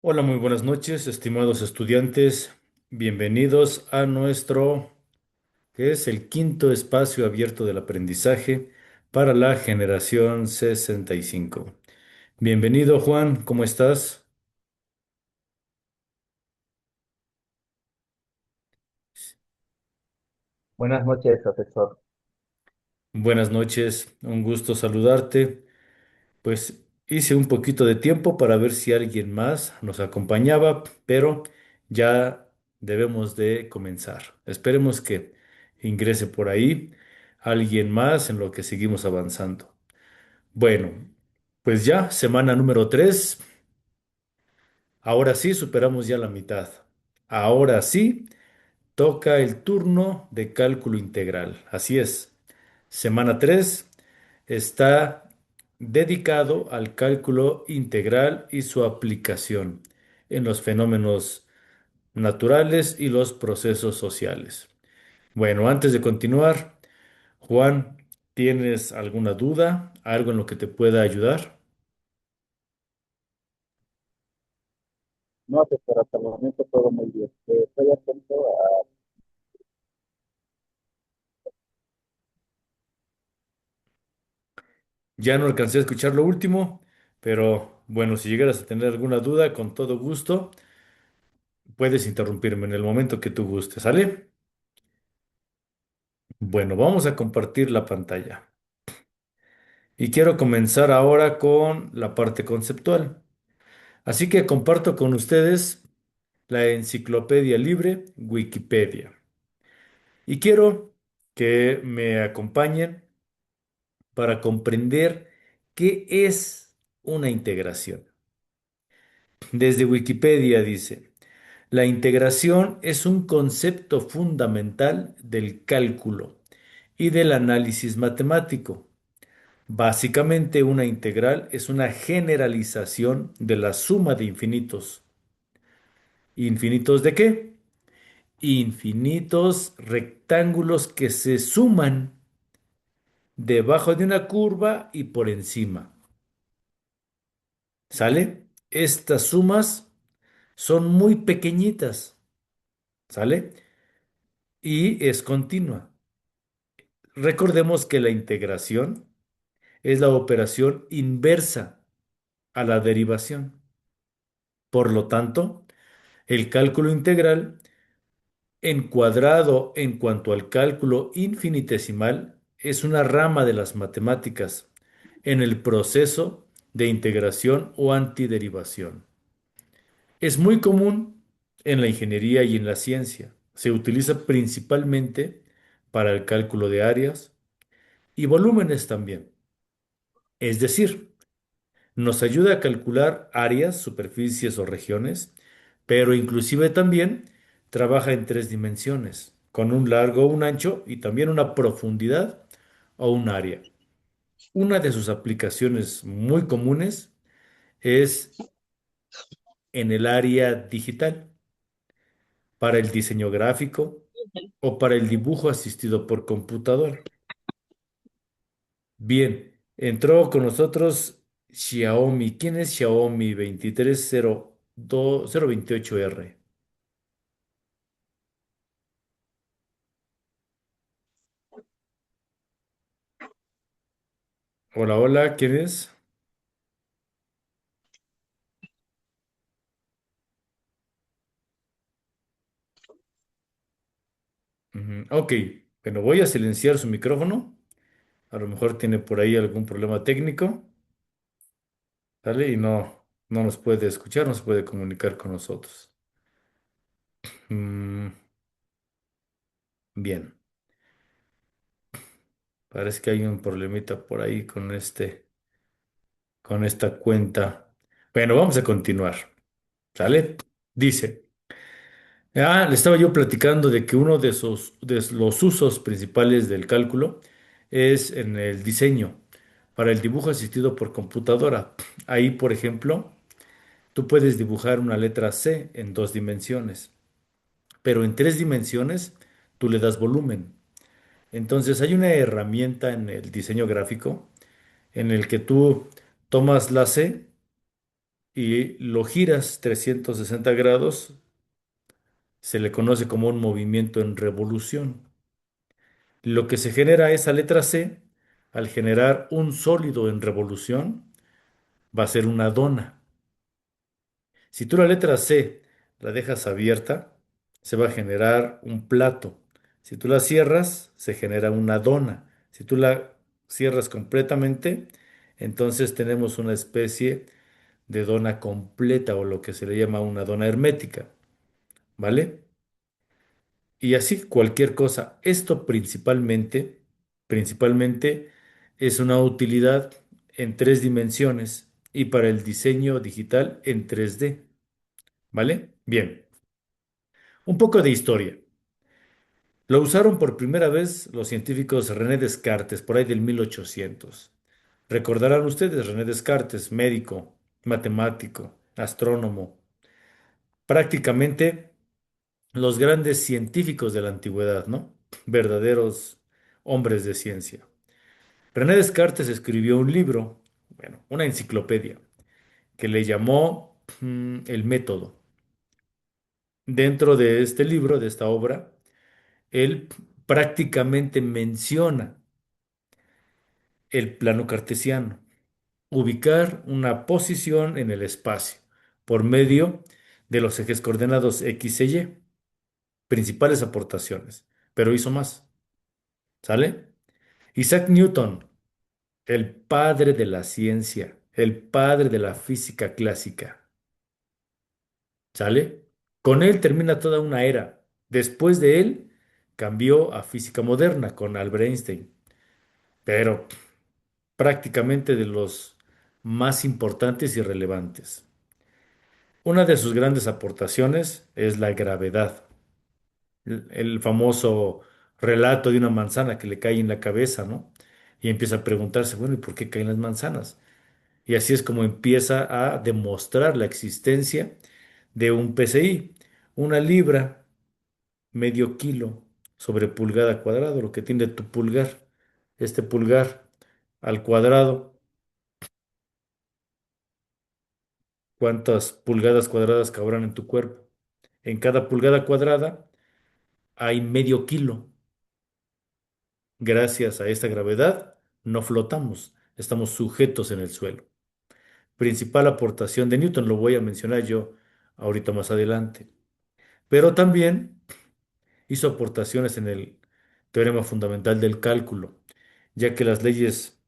Hola, muy buenas noches, estimados estudiantes. Bienvenidos a nuestro, que es el quinto espacio abierto del aprendizaje para la generación 65. Bienvenido, Juan, ¿cómo estás? Buenas noches, profesor. Buenas noches, un gusto saludarte. Pues hice un poquito de tiempo para ver si alguien más nos acompañaba, pero ya debemos de comenzar. Esperemos que ingrese por ahí alguien más en lo que seguimos avanzando. Bueno, pues ya, semana número 3. Ahora sí superamos ya la mitad. Ahora sí toca el turno de cálculo integral. Así es. Semana 3 está dedicado al cálculo integral y su aplicación en los fenómenos naturales y los procesos sociales. Bueno, antes de continuar, Juan, ¿tienes alguna duda? ¿Algo en lo que te pueda ayudar? No, profesor, hasta el momento todo muy bien. Estoy atento a... Ya no alcancé a escuchar lo último, pero bueno, si llegaras a tener alguna duda, con todo gusto, puedes interrumpirme en el momento que tú gustes, ¿sale? Bueno, vamos a compartir la pantalla. Y quiero comenzar ahora con la parte conceptual. Así que comparto con ustedes la enciclopedia libre Wikipedia. Y quiero que me acompañen para comprender qué es una integración. Desde Wikipedia dice, la integración es un concepto fundamental del cálculo y del análisis matemático. Básicamente, una integral es una generalización de la suma de infinitos. ¿Infinitos de qué? Infinitos rectángulos que se suman debajo de una curva y por encima. ¿Sale? Estas sumas son muy pequeñitas. ¿Sale? Y es continua. Recordemos que la integración es la operación inversa a la derivación. Por lo tanto, el cálculo integral, encuadrado en cuanto al cálculo infinitesimal, es una rama de las matemáticas en el proceso de integración o antiderivación. Es muy común en la ingeniería y en la ciencia. Se utiliza principalmente para el cálculo de áreas y volúmenes también. Es decir, nos ayuda a calcular áreas, superficies o regiones, pero inclusive también trabaja en tres dimensiones, con un largo, un ancho y también una profundidad o un área. Una de sus aplicaciones muy comunes es en el área digital, para el diseño gráfico o para el dibujo asistido por computadora. Bien, entró con nosotros Xiaomi. ¿Quién es Xiaomi 23028R? Hola, hola, ¿quién es? Ujú, ok, bueno, voy a silenciar su micrófono. A lo mejor tiene por ahí algún problema técnico, ¿sale? Y no nos puede escuchar, no se puede comunicar con nosotros. Mm, bien, parece que hay un problemita por ahí con esta cuenta. Bueno, vamos a continuar, ¿sale? Dice. Le estaba yo platicando de que uno de los usos principales del cálculo es en el diseño, para el dibujo asistido por computadora. Ahí, por ejemplo, tú puedes dibujar una letra C en dos dimensiones, pero en tres dimensiones tú le das volumen. Entonces hay una herramienta en el diseño gráfico en el que tú tomas la C y lo giras 360 grados, se le conoce como un movimiento en revolución. Lo que se genera esa letra C, al generar un sólido en revolución, va a ser una dona. Si tú la letra C la dejas abierta, se va a generar un plato. Si tú la cierras, se genera una dona. Si tú la cierras completamente, entonces tenemos una especie de dona completa o lo que se le llama una dona hermética, ¿vale? Y así cualquier cosa. Esto principalmente es una utilidad en tres dimensiones y para el diseño digital en 3D, ¿vale? Bien, un poco de historia. Lo usaron por primera vez los científicos René Descartes, por ahí del 1800. Recordarán ustedes, René Descartes, médico, matemático, astrónomo, prácticamente los grandes científicos de la antigüedad, ¿no? Verdaderos hombres de ciencia. René Descartes escribió un libro, bueno, una enciclopedia, que le llamó El Método. Dentro de este libro, de esta obra, él prácticamente menciona el plano cartesiano, ubicar una posición en el espacio por medio de los ejes coordenados X e Y, principales aportaciones, pero hizo más, ¿sale? Isaac Newton, el padre de la ciencia, el padre de la física clásica, ¿sale? Con él termina toda una era. Después de él, cambió a física moderna con Albert Einstein, pero prácticamente de los más importantes y relevantes. Una de sus grandes aportaciones es la gravedad, el famoso relato de una manzana que le cae en la cabeza, ¿no? Y empieza a preguntarse, bueno, ¿y por qué caen las manzanas? Y así es como empieza a demostrar la existencia de un PSI, una libra, medio kilo sobre pulgada cuadrado, lo que tiene tu pulgar. Este pulgar al cuadrado, ¿cuántas pulgadas cuadradas cabrán en tu cuerpo? En cada pulgada cuadrada hay medio kilo. Gracias a esta gravedad, no flotamos, estamos sujetos en el suelo. Principal aportación de Newton, lo voy a mencionar yo ahorita más adelante. Pero también hizo aportaciones en el teorema fundamental del cálculo, ya que las leyes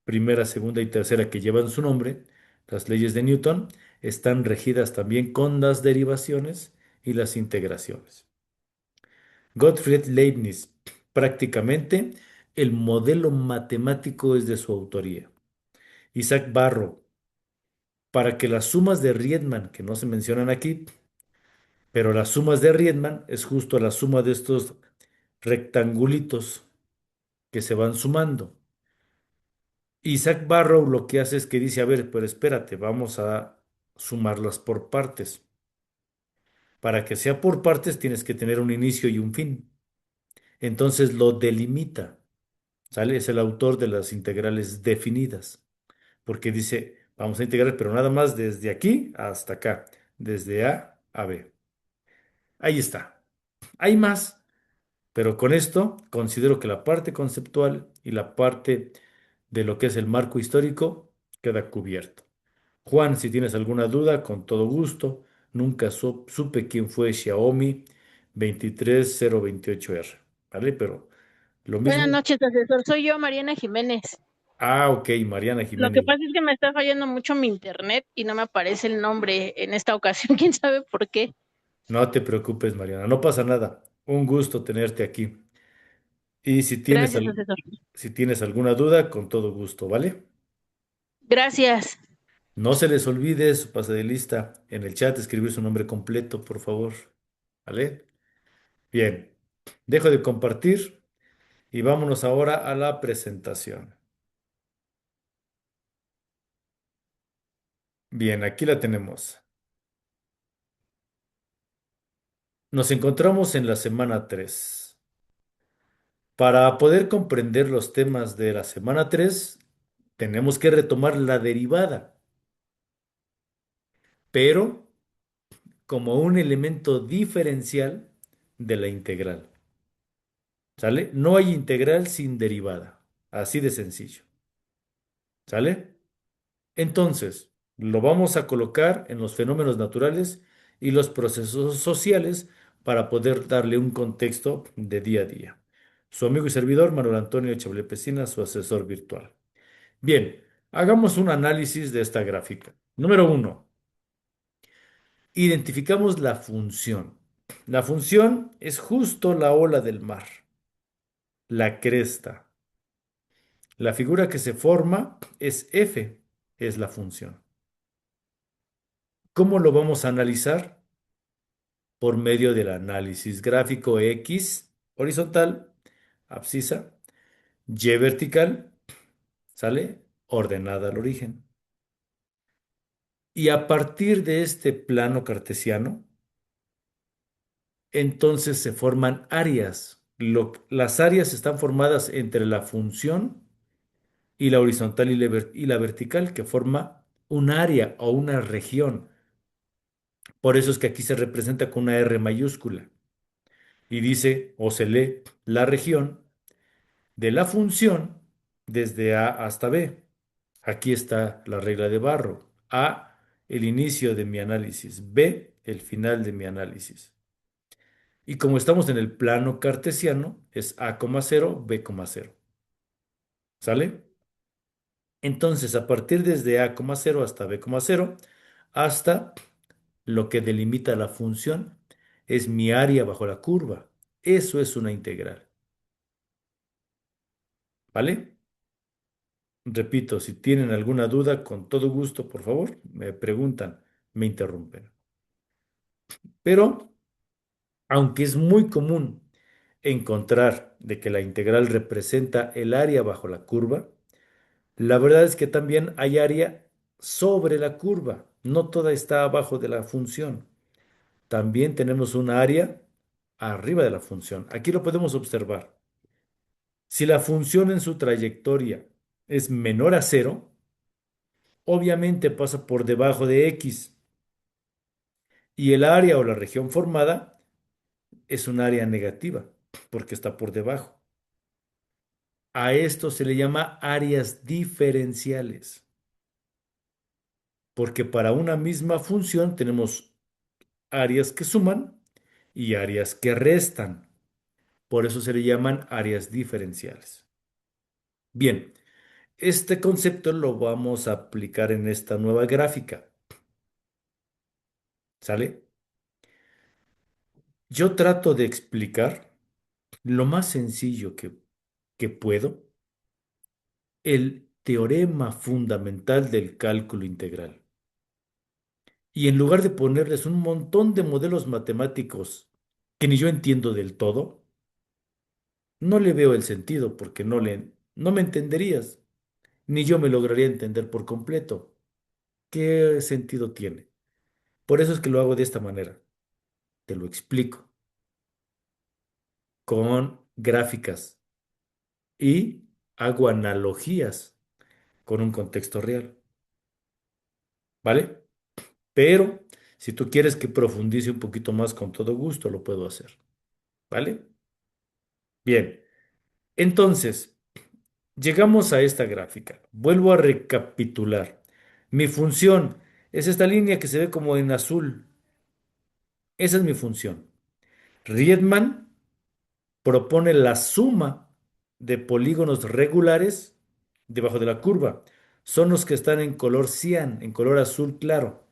primera, segunda y tercera que llevan su nombre, las leyes de Newton, están regidas también con las derivaciones y las integraciones. Gottfried Leibniz, prácticamente el modelo matemático es de su autoría. Isaac Barrow, para que las sumas de Riemann, que no se mencionan aquí, pero las sumas de Riemann es justo la suma de estos rectangulitos que se van sumando. Isaac Barrow lo que hace es que dice, a ver, pero espérate, vamos a sumarlas por partes. Para que sea por partes tienes que tener un inicio y un fin. Entonces lo delimita, ¿sale? Es el autor de las integrales definidas, porque dice, vamos a integrar, pero nada más desde aquí hasta acá, desde A a B. Ahí está. Hay más, pero con esto considero que la parte conceptual y la parte de lo que es el marco histórico queda cubierto. Juan, si tienes alguna duda, con todo gusto. Nunca supe quién fue Xiaomi 23028R, ¿vale? Pero lo Buenas mismo. noches, asesor. Soy yo, Mariana Jiménez. Ah, ok, Mariana Lo que Jiménez. pasa es que me está fallando mucho mi internet y no me aparece el nombre en esta ocasión. ¿Quién sabe por qué? No te preocupes, Mariana, no pasa nada. Un gusto tenerte aquí. Y Gracias, asesor. si tienes alguna duda, con todo gusto, ¿vale? Gracias. No se les olvide su pase de lista en el chat, escribir su nombre completo, por favor. ¿Vale? Bien, dejo de compartir y vámonos ahora a la presentación. Bien, aquí la tenemos. Nos encontramos en la semana 3. Para poder comprender los temas de la semana 3, tenemos que retomar la derivada. pero como un elemento diferencial de la integral. ¿Sale? No hay integral sin derivada. Así de sencillo. ¿Sale? Entonces, lo vamos a colocar en los fenómenos naturales y los procesos sociales para poder darle un contexto de día a día. Su amigo y servidor, Manuel Antonio Echeverría Pesina, su asesor virtual. Bien, hagamos un análisis de esta gráfica. Número uno, identificamos la función. La función es justo la ola del mar, la cresta. La figura que se forma es f, es la función. ¿Cómo lo vamos a analizar? Por medio del análisis gráfico X horizontal, abscisa, Y vertical, ¿sale? Ordenada al origen. Y a partir de este plano cartesiano, entonces se forman áreas. Las áreas están formadas entre la función y la horizontal y la vertical, que forma un área o una región. Por eso es que aquí se representa con una R mayúscula y dice o se lee la región de la función desde A hasta B. Aquí está la regla de Barrow. A, el inicio de mi análisis. B, el final de mi análisis. Y como estamos en el plano cartesiano, es A, cero, B, cero. ¿Sale? Entonces, a partir desde A, cero hasta B, cero, hasta lo que delimita la función, es mi área bajo la curva. Eso es una integral. ¿Vale? Repito, si tienen alguna duda, con todo gusto, por favor, me preguntan, me interrumpen. Pero, aunque es muy común encontrar de que la integral representa el área bajo la curva, la verdad es que también hay área sobre la curva. No toda está abajo de la función. También tenemos una área arriba de la función. Aquí lo podemos observar. Si la función en su trayectoria es menor a cero, obviamente pasa por debajo de x y el área o la región formada es un área negativa porque está por debajo. A esto se le llama áreas diferenciales porque para una misma función tenemos áreas que suman y áreas que restan. Por eso se le llaman áreas diferenciales. Bien, este concepto lo vamos a aplicar en esta nueva gráfica. ¿Sale? Yo trato de explicar lo más sencillo que puedo el teorema fundamental del cálculo integral. Y en lugar de ponerles un montón de modelos matemáticos que ni yo entiendo del todo, no le veo el sentido porque no me entenderías, ni yo me lograría entender por completo. ¿Qué sentido tiene? Por eso es que lo hago de esta manera. Te lo explico con gráficas y hago analogías con un contexto real. ¿Vale? Pero si tú quieres que profundice un poquito más, con todo gusto lo puedo hacer. ¿Vale? Bien. Entonces, llegamos a esta gráfica. Vuelvo a recapitular. Mi función es esta línea que se ve como en azul. Esa es mi función. Riemann propone la suma de polígonos regulares debajo de la curva. Son los que están en color cian, en color azul claro.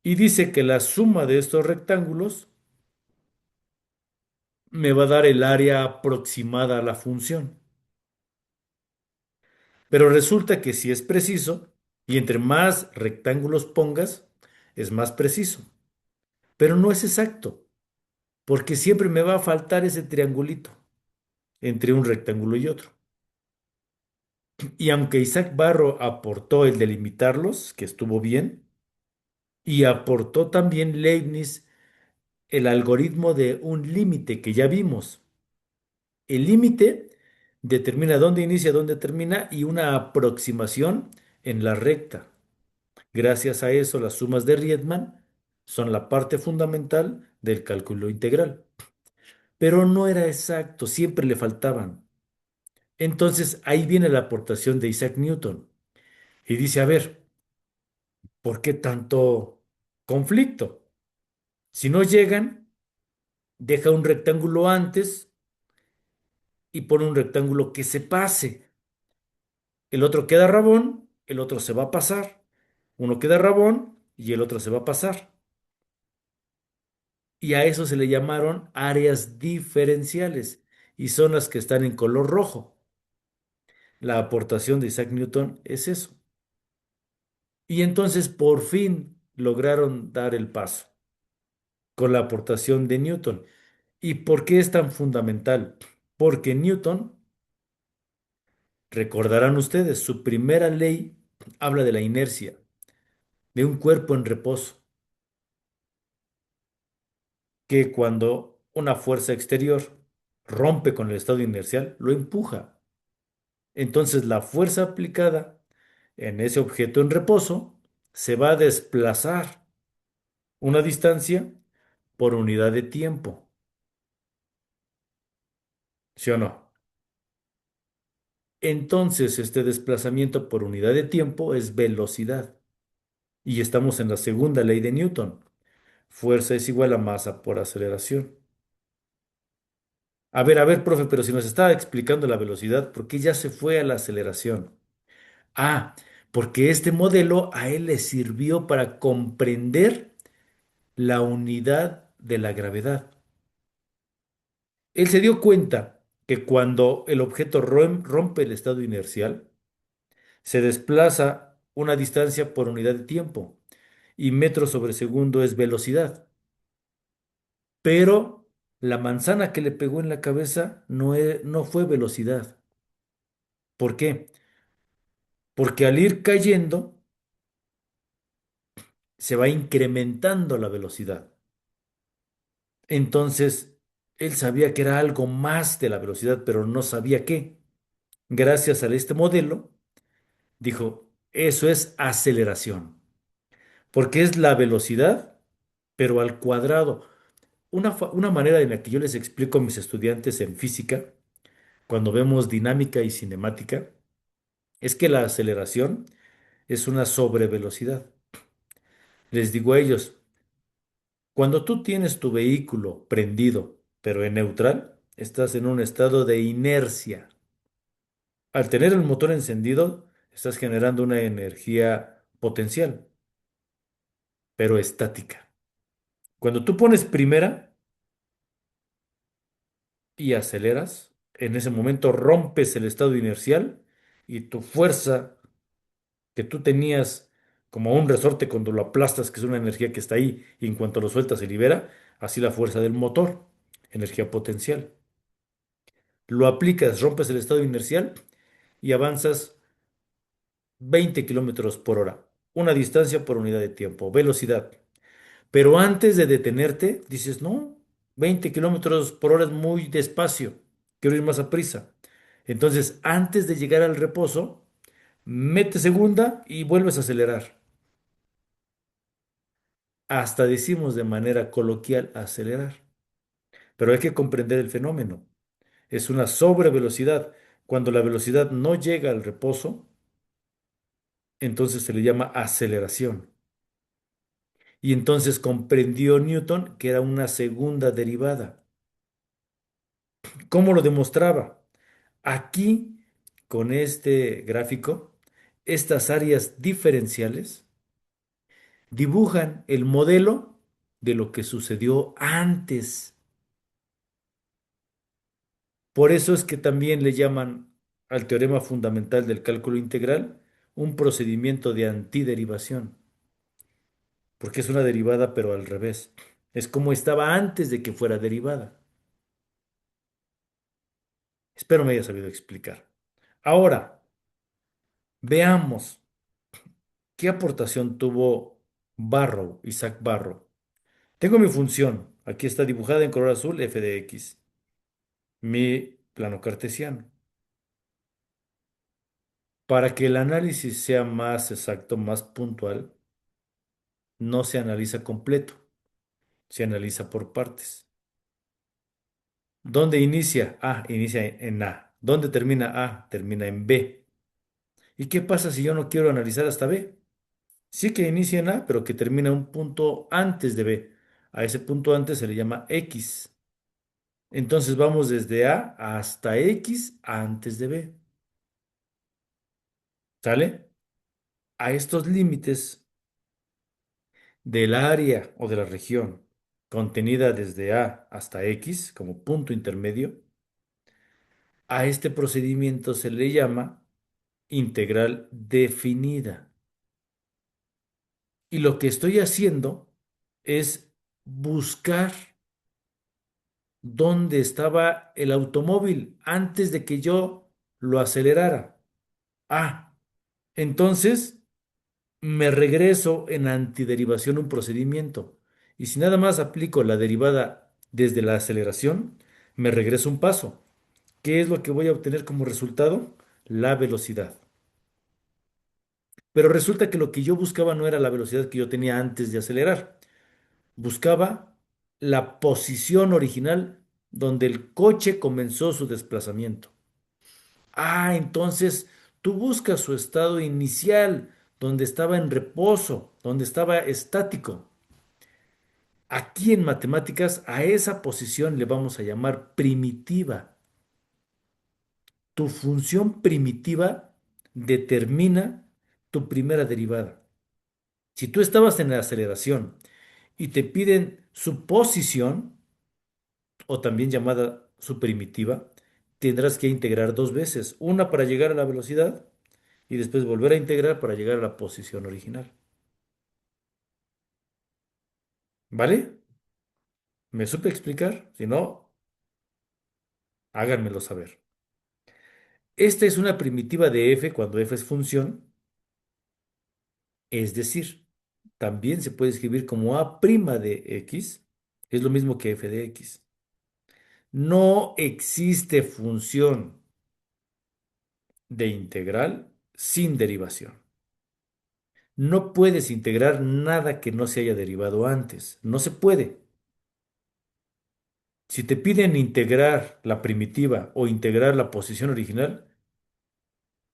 Y dice que la suma de estos rectángulos me va a dar el área aproximada a la función. Pero resulta que si es preciso, y entre más rectángulos pongas, es más preciso. Pero no es exacto, porque siempre me va a faltar ese triangulito entre un rectángulo y otro. Y aunque Isaac Barro aportó el delimitarlos, que estuvo bien, y aportó también Leibniz el algoritmo de un límite que ya vimos. El límite determina dónde inicia, dónde termina y una aproximación en la recta. Gracias a eso, las sumas de Riemann son la parte fundamental del cálculo integral. Pero no era exacto, siempre le faltaban. Entonces ahí viene la aportación de Isaac Newton y dice, a ver, ¿por qué tanto conflicto? Si no llegan, deja un rectángulo antes y pone un rectángulo que se pase. El otro queda rabón, el otro se va a pasar. Uno queda rabón y el otro se va a pasar. Y a eso se le llamaron áreas diferenciales y son las que están en color rojo. La aportación de Isaac Newton es eso. Y entonces por fin lograron dar el paso con la aportación de Newton. ¿Y por qué es tan fundamental? Porque Newton, recordarán ustedes, su primera ley habla de la inercia, de un cuerpo en reposo, que cuando una fuerza exterior rompe con el estado inercial, lo empuja. Entonces la fuerza aplicada en ese objeto en reposo se va a desplazar una distancia por unidad de tiempo, ¿sí o no? Entonces este desplazamiento por unidad de tiempo es velocidad. Y estamos en la segunda ley de Newton. Fuerza es igual a masa por aceleración. A ver, profe, pero si nos estaba explicando la velocidad, ¿por qué ya se fue a la aceleración? Ah, porque este modelo a él le sirvió para comprender la unidad de la gravedad. Él se dio cuenta que cuando el objeto rompe el estado inercial, se desplaza una distancia por unidad de tiempo y metros sobre segundo es velocidad. Pero la manzana que le pegó en la cabeza no fue velocidad. ¿Por qué? Porque al ir cayendo se va incrementando la velocidad. Entonces, él sabía que era algo más de la velocidad, pero no sabía qué. Gracias a este modelo, dijo, eso es aceleración, porque es la velocidad, pero al cuadrado. Una manera en la que yo les explico a mis estudiantes en física, cuando vemos dinámica y cinemática, es que la aceleración es una sobrevelocidad. Les digo a ellos, cuando tú tienes tu vehículo prendido, pero en neutral, estás en un estado de inercia. Al tener el motor encendido, estás generando una energía potencial, pero estática. Cuando tú pones primera y aceleras, en ese momento rompes el estado inercial y tu fuerza que tú tenías como un resorte cuando lo aplastas, que es una energía que está ahí y en cuanto lo sueltas se libera, así la fuerza del motor, energía potencial. Lo aplicas, rompes el estado inercial y avanzas 20 kilómetros por hora, una distancia por unidad de tiempo, velocidad. Pero antes de detenerte, dices, no, 20 kilómetros por hora es muy despacio, quiero ir más a prisa. Entonces, antes de llegar al reposo, mete segunda y vuelves a acelerar. Hasta decimos de manera coloquial acelerar. Pero hay que comprender el fenómeno. Es una sobrevelocidad. Cuando la velocidad no llega al reposo, entonces se le llama aceleración. Y entonces comprendió Newton que era una segunda derivada. ¿Cómo lo demostraba? Aquí, con este gráfico, estas áreas diferenciales dibujan el modelo de lo que sucedió antes. Por eso es que también le llaman al teorema fundamental del cálculo integral un procedimiento de antiderivación, porque es una derivada pero al revés. Es como estaba antes de que fuera derivada. Espero me haya sabido explicar. Ahora, veamos qué aportación tuvo Barrow, Isaac Barrow. Tengo mi función, aquí está dibujada en color azul f de x, mi plano cartesiano. Para que el análisis sea más exacto, más puntual, no se analiza completo, se analiza por partes. ¿Dónde inicia? A, inicia en A. ¿Dónde termina A? Termina en B. ¿Y qué pasa si yo no quiero analizar hasta B? Sí que inicia en A, pero que termina un punto antes de B. A ese punto antes se le llama X. Entonces vamos desde A hasta X antes de B. ¿Sale? A estos límites del área o de la región contenida desde A hasta X como punto intermedio, a este procedimiento se le llama integral definida. Y lo que estoy haciendo es buscar dónde estaba el automóvil antes de que yo lo acelerara. Ah, entonces me regreso en antiderivación un procedimiento. Y si nada más aplico la derivada desde la aceleración, me regreso un paso. ¿Qué es lo que voy a obtener como resultado? La velocidad. Pero resulta que lo que yo buscaba no era la velocidad que yo tenía antes de acelerar. Buscaba la posición original donde el coche comenzó su desplazamiento. Ah, entonces tú buscas su estado inicial, donde estaba en reposo, donde estaba estático. Aquí en matemáticas a esa posición le vamos a llamar primitiva. Tu función primitiva determina tu primera derivada. Si tú estabas en la aceleración y te piden su posición, o también llamada su primitiva, tendrás que integrar dos veces, una para llegar a la velocidad y después volver a integrar para llegar a la posición original. ¿Vale? ¿Me supe explicar? Si no, háganmelo saber. Esta es una primitiva de f cuando f es función, es decir, también se puede escribir como a' de x, es lo mismo que f de x. No existe función de integral sin derivación. No puedes integrar nada que no se haya derivado antes. No se puede. Si te piden integrar la primitiva o integrar la posición original,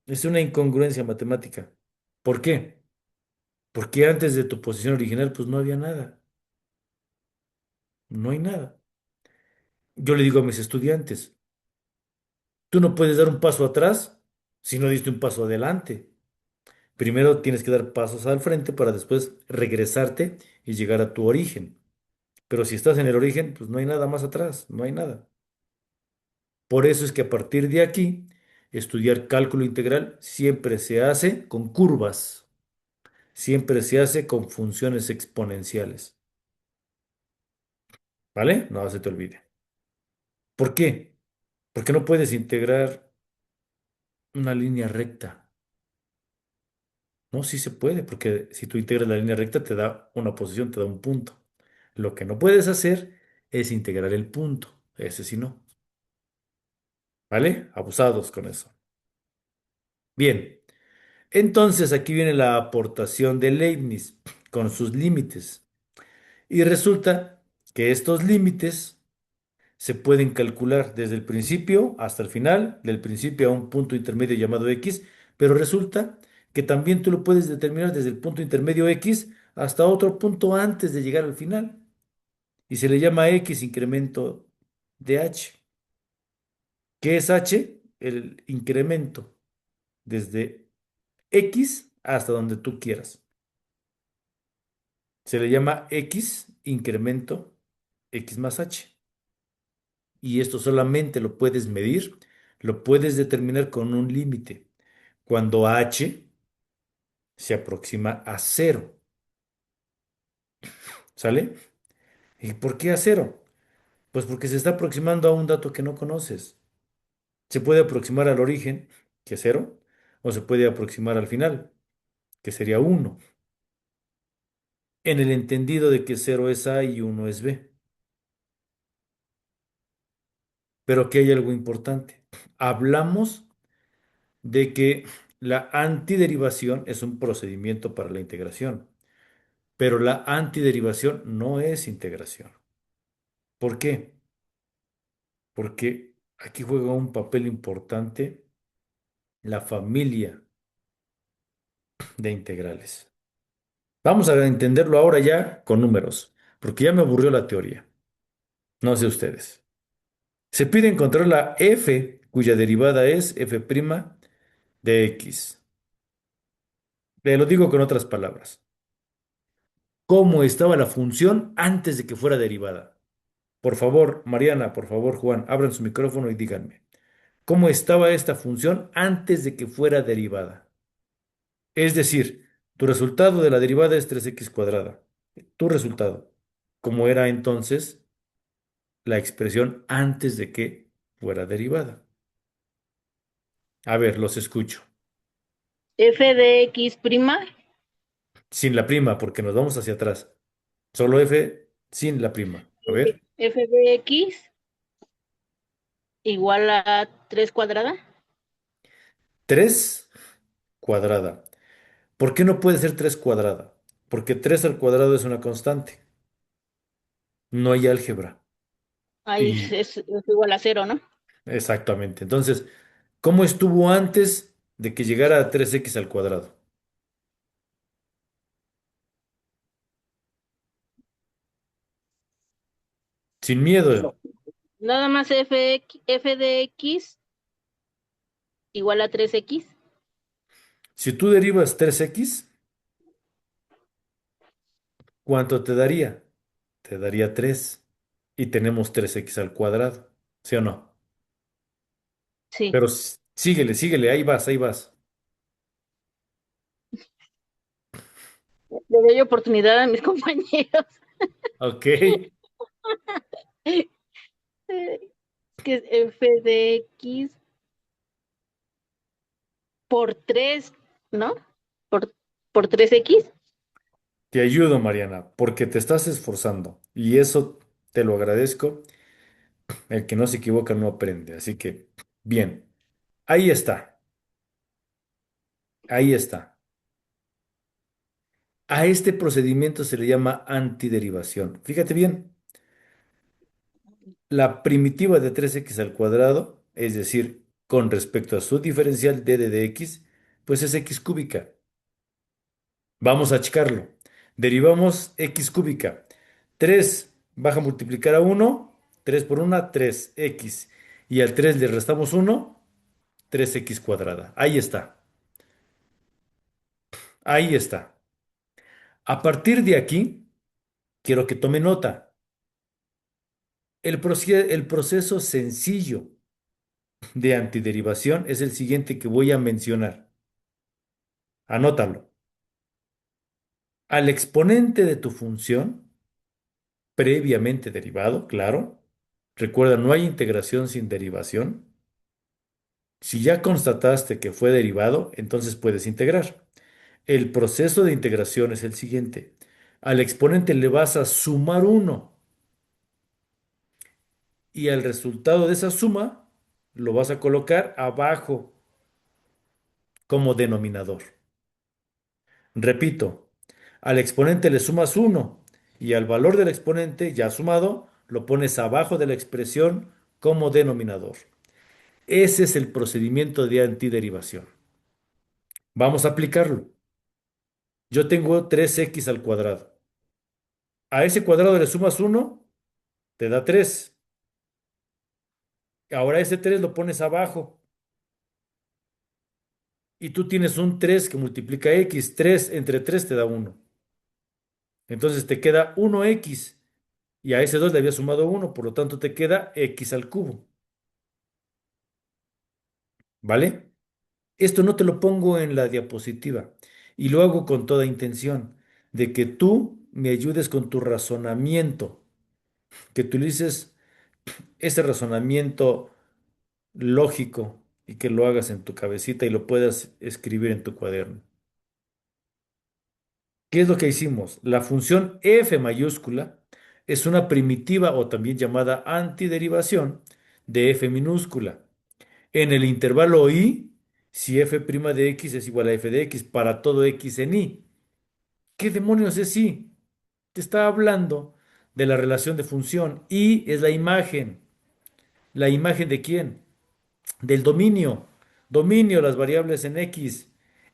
es una incongruencia matemática. ¿Por qué? Porque antes de tu posición original, pues no había nada. No hay nada. Yo le digo a mis estudiantes, tú no puedes dar un paso atrás si no diste un paso adelante. Primero tienes que dar pasos al frente para después regresarte y llegar a tu origen. Pero si estás en el origen, pues no hay nada más atrás, no hay nada. Por eso es que a partir de aquí, estudiar cálculo integral siempre se hace con curvas, siempre se hace con funciones exponenciales. ¿Vale? No se te olvide. ¿Por qué? Porque no puedes integrar una línea recta. No, sí se puede, porque si tú integras la línea recta te da una posición, te da un punto. Lo que no puedes hacer es integrar el punto. Ese sí no. ¿Vale? Abusados con eso. Bien. Entonces aquí viene la aportación de Leibniz con sus límites. Y resulta que estos límites se pueden calcular desde el principio hasta el final, del principio a un punto intermedio llamado X, pero resulta que también tú lo puedes determinar desde el punto intermedio X hasta otro punto antes de llegar al final. Y se le llama X incremento de H. ¿Qué es H? El incremento desde X hasta donde tú quieras. Se le llama X incremento X más H. Y esto solamente lo puedes medir, lo puedes determinar con un límite. Cuando H se aproxima a cero. ¿Sale? ¿Y por qué a cero? Pues porque se está aproximando a un dato que no conoces. Se puede aproximar al origen, que es cero, o se puede aproximar al final, que sería uno, en el entendido de que cero es A y uno es B. Pero aquí hay algo importante. Hablamos de que la antiderivación es un procedimiento para la integración. pero la antiderivación no es integración. ¿Por qué? Porque aquí juega un papel importante la familia de integrales. Vamos a entenderlo ahora ya con números, porque ya me aburrió la teoría. No sé ustedes. Se pide encontrar la f, cuya derivada es f' de x. Te lo digo con otras palabras. ¿Cómo estaba la función antes de que fuera derivada? Por favor, Mariana, por favor, Juan, abran su micrófono y díganme. ¿Cómo estaba esta función antes de que fuera derivada? Es decir, tu resultado de la derivada es 3x cuadrada. Tu resultado. ¿Cómo era entonces la expresión antes de que fuera derivada? A ver, los escucho. F de X prima Sin la prima, porque nos vamos hacia atrás. Solo f sin la prima. A ver. F de X igual a 3 cuadrada. 3 cuadrada. ¿Por qué no puede ser 3 cuadrada? Porque 3 al cuadrado es una constante. No hay álgebra. Ahí Y es igual a cero, ¿no? exactamente. Entonces, ¿cómo estuvo antes de que llegara a 3x al cuadrado? Sin miedo. No, Nada más F de X igual a 3X. Si tú derivas 3x, ¿cuánto te daría? Te daría 3. Y tenemos 3x al cuadrado. ¿Sí o no? Sí, Pero síguele, síguele, ahí vas, ahí vas. le doy oportunidad a mis compañeros. Ok. Es que es F de X por 3, ¿no? Por, por 3X. Te ayudo, Mariana, porque te estás esforzando. Y eso te lo agradezco. El que no se equivoca no aprende. Así que, bien, ahí está, ahí está. A este procedimiento se le llama antiderivación. Fíjate bien, la primitiva de 3x al cuadrado, es decir, con respecto a su diferencial d de x, pues es x cúbica. Vamos a checarlo. Derivamos x cúbica. 3 baja a multiplicar a 1, 3 por 1, 3x. Y al 3 le restamos 1, 3x cuadrada. Ahí está, ahí está. A partir de aquí, quiero que tome nota. El proceso sencillo de antiderivación es el siguiente que voy a mencionar. Anótalo. Al exponente de tu función, previamente derivado, claro. Recuerda, no hay integración sin derivación. Si ya constataste que fue derivado, entonces puedes integrar. El proceso de integración es el siguiente. Al exponente le vas a sumar uno y al resultado de esa suma lo vas a colocar abajo como denominador. Repito, al exponente le sumas uno y al valor del exponente ya sumado lo pones abajo de la expresión como denominador. Ese es el procedimiento de antiderivación. Vamos a aplicarlo. Yo tengo 3x al cuadrado. A ese cuadrado le sumas uno, te da 3. Ahora ese 3 lo pones abajo y tú tienes un 3 que multiplica x. 3 entre 3 te da uno. Entonces te queda 1x y a ese 2 le había sumado uno, por lo tanto te queda x al cubo. ¿Vale? Esto no te lo pongo en la diapositiva y lo hago con toda intención de que tú me ayudes con tu razonamiento, que utilices ese razonamiento lógico y que lo hagas en tu cabecita y lo puedas escribir en tu cuaderno. ¿Qué es lo que hicimos? La función f mayúscula es una primitiva o también llamada antiderivación de f minúscula. En el intervalo i, si f' de x es igual a f de x para todo x en i. ¿Qué demonios es y? Te está hablando de la relación de función. Y es la imagen. ¿La imagen de quién? Del dominio. Dominio, las variables en X.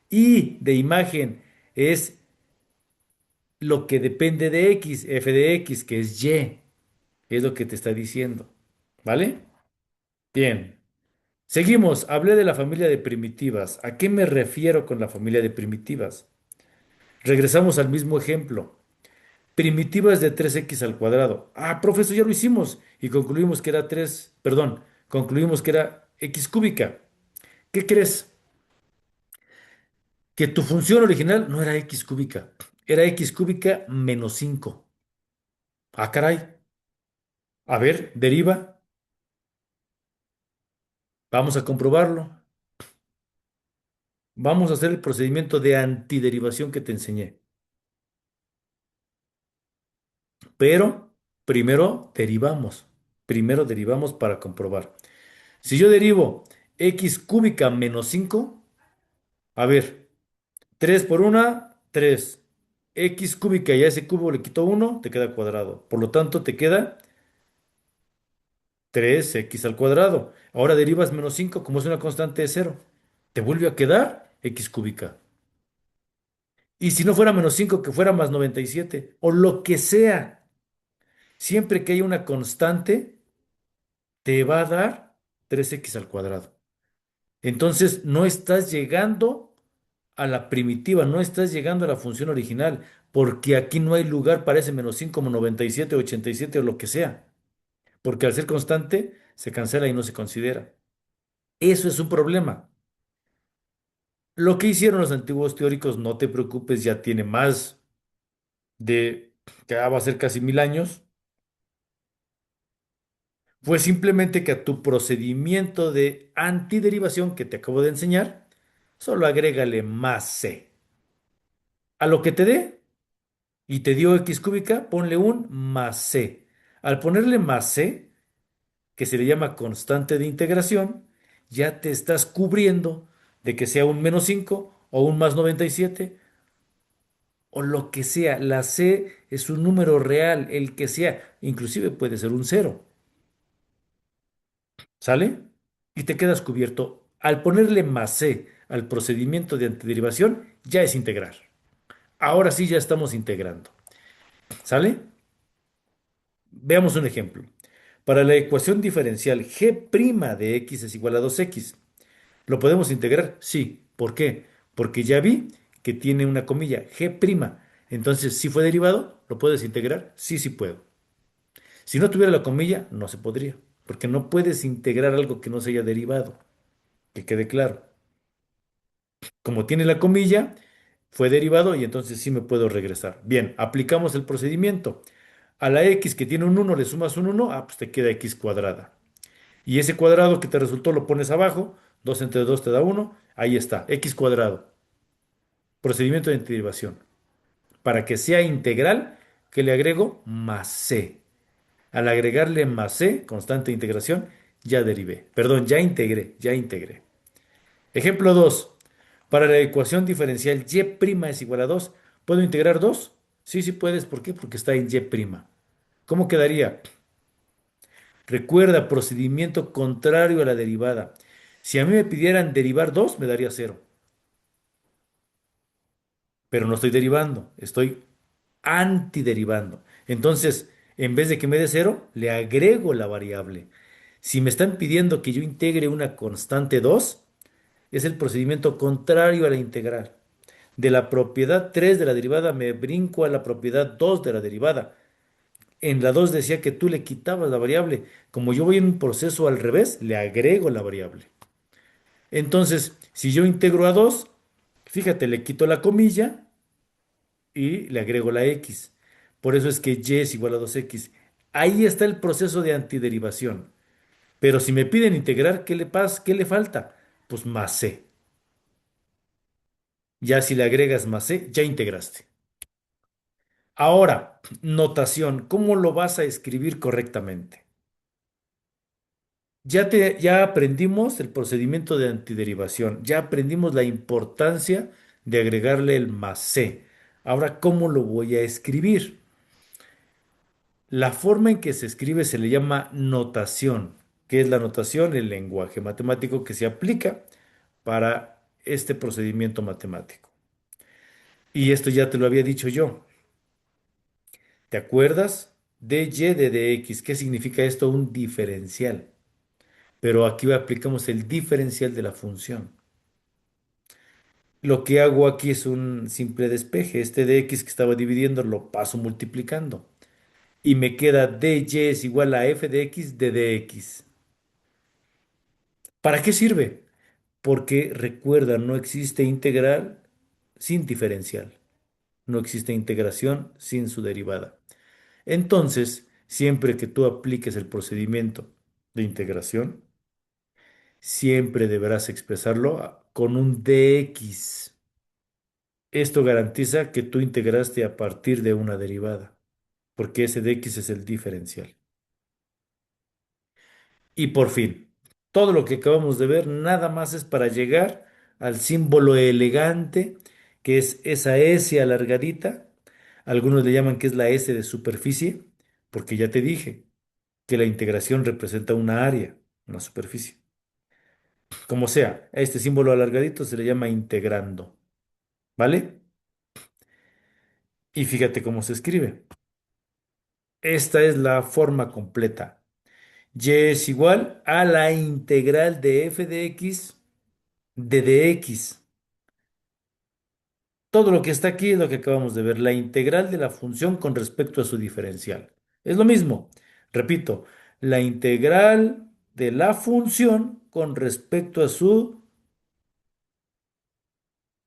Y de imagen es lo que depende de X, f de X, que es Y. Es lo que te está diciendo. ¿Vale? Bien. Seguimos. Hablé de la familia de primitivas. ¿A qué me refiero con la familia de primitivas? Regresamos al mismo ejemplo. Primitivas de 3x al cuadrado. Ah, profesor, ya lo hicimos. Y concluimos que era 3, perdón, concluimos que era x cúbica. ¿Qué crees? Que tu función original no era x cúbica, era x cúbica menos 5. Ah, caray. A ver, deriva. Vamos a comprobarlo. Vamos a hacer el procedimiento de antiderivación que te enseñé. Pero primero derivamos. Primero derivamos para comprobar. Si yo derivo x cúbica menos 5, a ver, 3 por una, 3. X cúbica y a ese cubo le quito uno, te queda cuadrado. Por lo tanto, te queda 3x al cuadrado. Ahora derivas menos 5 como es una constante de cero. Te vuelve a quedar x cúbica. Y si no fuera menos 5 que fuera más 97 o lo que sea, siempre que haya una constante, te va a dar 3x al cuadrado. Entonces, no estás llegando a la primitiva, no estás llegando a la función original, porque aquí no hay lugar para ese menos 5 como 97, 87 o lo que sea, porque al ser constante se cancela y no se considera. Eso es un problema. Lo que hicieron los antiguos teóricos, no te preocupes, ya tiene más de, que va a ser casi 1000 años, fue simplemente que a tu procedimiento de antiderivación que te acabo de enseñar, solo agrégale más c. A lo que te dé, y te dio x cúbica, ponle un más c. Al ponerle más c, que se le llama constante de integración, ya te estás cubriendo de que sea un menos 5 o un más 97 o lo que sea. La c es un número real, el que sea, inclusive puede ser un cero. ¿Sale? Y te quedas cubierto. Al ponerle más c al procedimiento de antiderivación, ya es integrar. Ahora sí ya estamos integrando. ¿Sale? Veamos un ejemplo. Para la ecuación diferencial g' de x es igual a 2x, ¿lo podemos integrar? Sí. ¿Por qué? Porque ya vi que tiene una comilla, g'. Entonces, si fue derivado, ¿lo puedes integrar? Sí, sí puedo. Si no tuviera la comilla, no se podría, porque no puedes integrar algo que no se haya derivado, que quede claro. Como tiene la comilla, fue derivado y entonces sí me puedo regresar. Bien, aplicamos el procedimiento. A la x que tiene un 1 le sumas un 1, pues te queda x cuadrada. Y ese cuadrado que te resultó lo pones abajo, 2 entre 2 te da 1, ahí está, x cuadrado. Procedimiento de derivación. Para que sea integral, que le agrego más c. Al agregarle más c, constante de integración, ya derivé. Perdón, ya integré, ya integré. Ejemplo 2. Para la ecuación diferencial y' es igual a 2, ¿puedo integrar 2? Sí, sí puedes. ¿Por qué? Porque está en y'. ¿Cómo quedaría? Recuerda, procedimiento contrario a la derivada. Si a mí me pidieran derivar 2, me daría cero. Pero no estoy derivando, estoy antiderivando. Entonces, en vez de que me dé cero, le agrego la variable. Si me están pidiendo que yo integre una constante 2, es el procedimiento contrario a la integral. De la propiedad 3 de la derivada me brinco a la propiedad 2 de la derivada. En la 2 decía que tú le quitabas la variable. Como yo voy en un proceso al revés, le agrego la variable. Entonces, si yo integro a 2, fíjate, le quito la comilla y le agrego la x. Por eso es que y es igual a 2x. Ahí está el proceso de antiderivación. Pero si me piden integrar, ¿qué le pasa? ¿Qué le falta? Pues más c. Ya si le agregas más c, ya integraste. Ahora, notación, ¿cómo lo vas a escribir correctamente? Ya aprendimos el procedimiento de antiderivación, ya aprendimos la importancia de agregarle el más c. Ahora, ¿cómo lo voy a escribir? La forma en que se escribe se le llama notación. ¿Qué es la notación? El lenguaje matemático que se aplica para este procedimiento matemático. Y esto ya te lo había dicho yo. ¿Te acuerdas? dy de dx. ¿Qué significa esto? Un diferencial. Pero aquí aplicamos el diferencial de la función. Lo que hago aquí es un simple despeje. Este dx que estaba dividiendo lo paso multiplicando. Y me queda dy es igual a f de x de dx. ¿Para qué sirve? Porque recuerda, no existe integral sin diferencial. No existe integración sin su derivada. Entonces, siempre que tú apliques el procedimiento de integración, siempre deberás expresarlo con un dx. Esto garantiza que tú integraste a partir de una derivada, porque ese dx es el diferencial. Y por fin, todo lo que acabamos de ver nada más es para llegar al símbolo elegante, que es esa S alargadita. Algunos le llaman que es la S de superficie, porque ya te dije que la integración representa una área, una superficie. Como sea, a este símbolo alargadito se le llama integrando, ¿vale? Y fíjate cómo se escribe. Esta es la forma completa. Y es igual a la integral de f de x de dx. Todo lo que está aquí es lo que acabamos de ver, la integral de la función con respecto a su diferencial. Es lo mismo. Repito, la integral de la función con respecto a su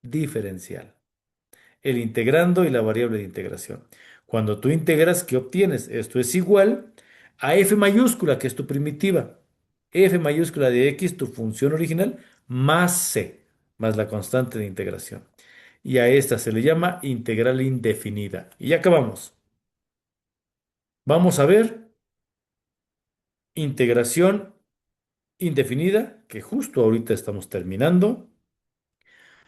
diferencial. El integrando y la variable de integración. Cuando tú integras, ¿qué obtienes? Esto es igual a f mayúscula, que es tu primitiva. F mayúscula de x, tu función original, más c, más la constante de integración. Y a esta se le llama integral indefinida. Y ya acabamos. Vamos a ver integración indefinida, que justo ahorita estamos terminando.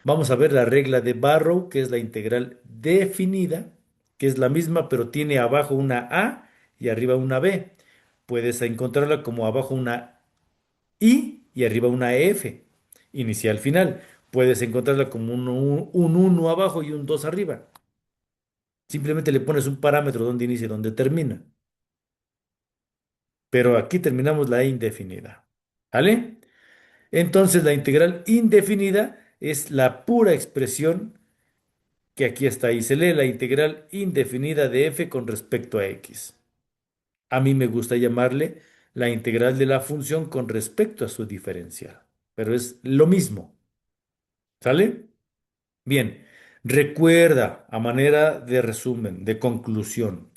Vamos a ver la regla de Barrow, que es la integral definida, que es la misma, pero tiene abajo una A y arriba una B. Puedes encontrarla como abajo una I y arriba una F, inicial final. Puedes encontrarla como un 1 abajo y un 2 arriba. Simplemente le pones un parámetro donde inicia y donde termina. Pero aquí terminamos la indefinida. ¿Vale? Entonces la integral indefinida es la pura expresión que aquí está y se lee la integral indefinida de f con respecto a x. A mí me gusta llamarle la integral de la función con respecto a su diferencial, pero es lo mismo. ¿Sale? Bien, recuerda a manera de resumen, de conclusión,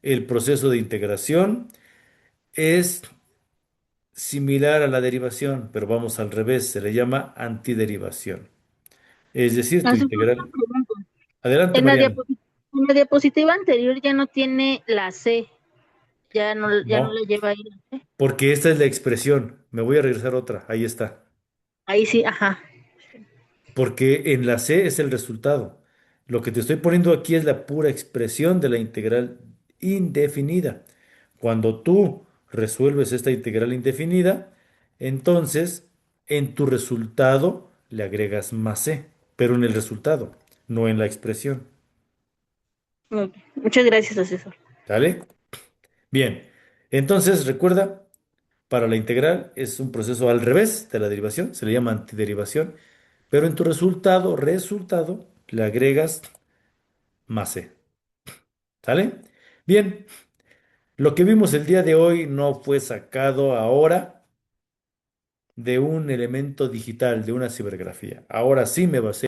el proceso de integración es similar a la derivación, pero vamos al revés, se le llama antiderivación. Es decir, tu Asesor, una integral. pregunta. Adelante, En la Mariana. diapositiva, en la diapositiva anterior ya no tiene la C, ya no No, la lleva ahí la C. porque esta es la expresión. Me voy a regresar otra. Ahí está. Ahí sí, ajá. Porque en la C es el resultado. Lo que te estoy poniendo aquí es la pura expresión de la integral indefinida. Cuando tú resuelves esta integral indefinida, entonces en tu resultado le agregas más C, pero en el resultado, no en la expresión. Ok. Muchas gracias, asesor. ¿Sale? Bien. Entonces recuerda. Para la integral es un proceso al revés de la derivación, se le llama antiderivación, pero en tu resultado, le agregas más c. ¿Sale? Bien, lo que vimos el día de hoy no fue sacado ahora de un elemento digital, de una cibergrafía. Ahora sí me basé